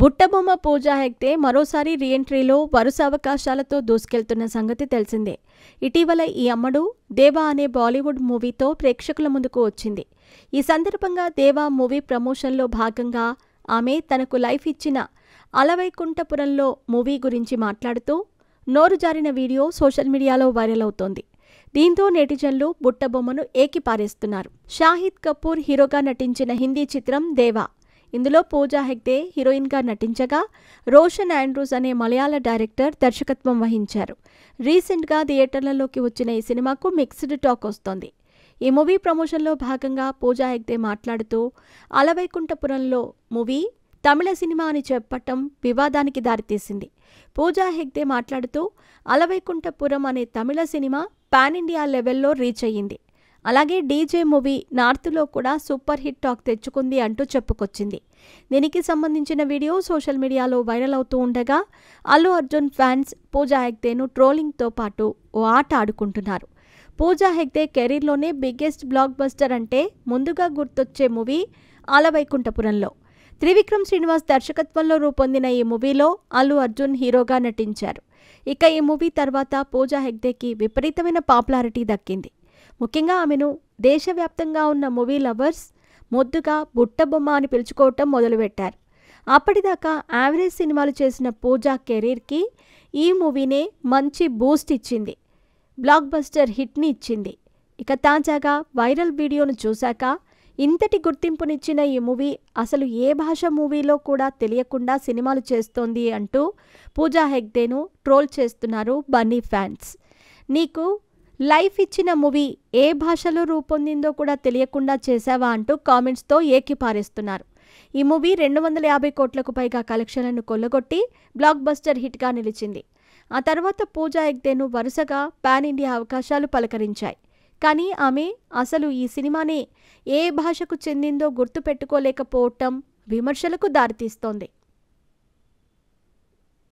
బుట్టబొమ్మ పూజా హెగ్డే మరోసారి రీఎంట్రీలో వరుస అవకాశాలతో దూసుకెళ్తున్న సంగతి తెలిసిందే. ఇటీవల ఈ అమ్మడు దేవా అనే బాలీవుడ్ మూవీతో ప్రేక్షకుల ముందుకు వచ్చింది. ఈ సందర్భంగా దేవా మూవీ ప్రమోషన్లో భాగంగా ఆమె తనకు లైఫ్ ఇచ్చిన అలవైకుంఠపురంలో మూవీ గురించి మాట్లాడుతూ నోరు జారిన వీడియో సోషల్ మీడియాలో వైరల్ అవుతోంది. దీంతో నెటిజన్లు బుట్టబొమ్మను ఏకిపారేస్తున్నారు. షాహిద్ కపూర్ హీరోగా నటించిన హిందీ చిత్రం దేవా. ఇందులో పూజా హెగ్డే హీరోయిన్గా నటించగా రోషన్ ఆండ్రూస్ అనే మలయాళ డైరెక్టర్ దర్శకత్వం వహించారు. రీసెంట్గా థియేటర్లలోకి వచ్చిన ఈ సినిమాకు మిక్స్డ్ టాక్ వస్తోంది. ఈ మూవీ ప్రమోషన్లో భాగంగా పూజా హెగ్డే మాట్లాడుతూ అలవైకుంఠపురంలో మూవీ తమిళ సినిమా అని చెప్పటం వివాదానికి దారితీసింది. పూజా హెగ్డే మాట్లాడుతూ అలవైకుంఠపురం అనే తమిళ సినిమా పాన్ ఇండియా లెవెల్లో రీచ్ అయ్యింది. అలాగే డీజే మూవీ నార్త్లో కూడా సూపర్ హిట్ టాక్ తెచ్చుకుంది అంటూ చెప్పుకొచ్చింది. దీనికి సంబంధించిన వీడియో సోషల్ మీడియాలో వైరల్ అవుతూ ఉండగా అల్లు అర్జున్ ఫ్యాన్స్ పూజా హెగ్డేను ట్రోలింగ్తో పాటు ఓ ఆట ఆడుకుంటున్నారు. Pooja Hegde కెరీర్లోనే biggest block buster అంటే ముందుగా గుర్తొచ్చే మూవీ అలవైకుంఠపురంలో. త్రివిక్రమ్ శ్రీనివాస్ దర్శకత్వంలో రూపొందిన ఈ మూవీలో అల్లు అర్జున్ హీరోగా నటించారు. ఇక ఈ మూవీ తర్వాత పూజా హెగ్డేకి విపరీతమైన పాపులారిటీ దక్కింది. ముఖ్యంగా ఆమెను దేశవ్యాప్తంగా ఉన్న మూవీ లవర్స్ ముద్దుగా బుట్టబొమ్మ అని పిలుచుకోవటం మొదలుపెట్టారు. అప్పటిదాకా యావరేజ్ సినిమాలు చేసిన పూజా కెరీర్కి ఈ మూవీనే మంచి బూస్ట్ ఇచ్చింది. బ్లాక్ బస్టర్ హిట్ని ఇచ్చింది. ఇక తాజాగా వైరల్ వీడియోను చూశాక ఇంతటి గుర్తింపునిచ్చిన ఈ మూవీ అసలు ఏ భాష మూవీలో కూడా తెలియకుండా సినిమాలు చేస్తోంది అంటూ పూజా హెగ్డేను ట్రోల్ చేస్తున్నారు బన్నీ ఫ్యాన్స్. నీకు లైఫ్ ఇచ్చిన మూవీ ఏ భాషలో రూపొందిందో కూడా తెలియకుండా చేశావా అంటూ కామెంట్స్తో ఏకిపారేస్తున్నారు. ఈ మూవీ 250 కోట్లకు పైగా కలెక్షన్లను కొల్లగొట్టి బ్లాక్ బస్టర్ హిట్గా నిలిచింది. ఆ తర్వాత పూజా హెగ్డేను వరుసగా పాన్ ఇండియా అవకాశాలు పలకరించాయి. కానీ ఆమె అసలు ఈ సినిమానే ఏ భాషకు చెందిందో గుర్తుపెట్టుకోలేకపోవటం విమర్శలకు దారితీస్తోంది.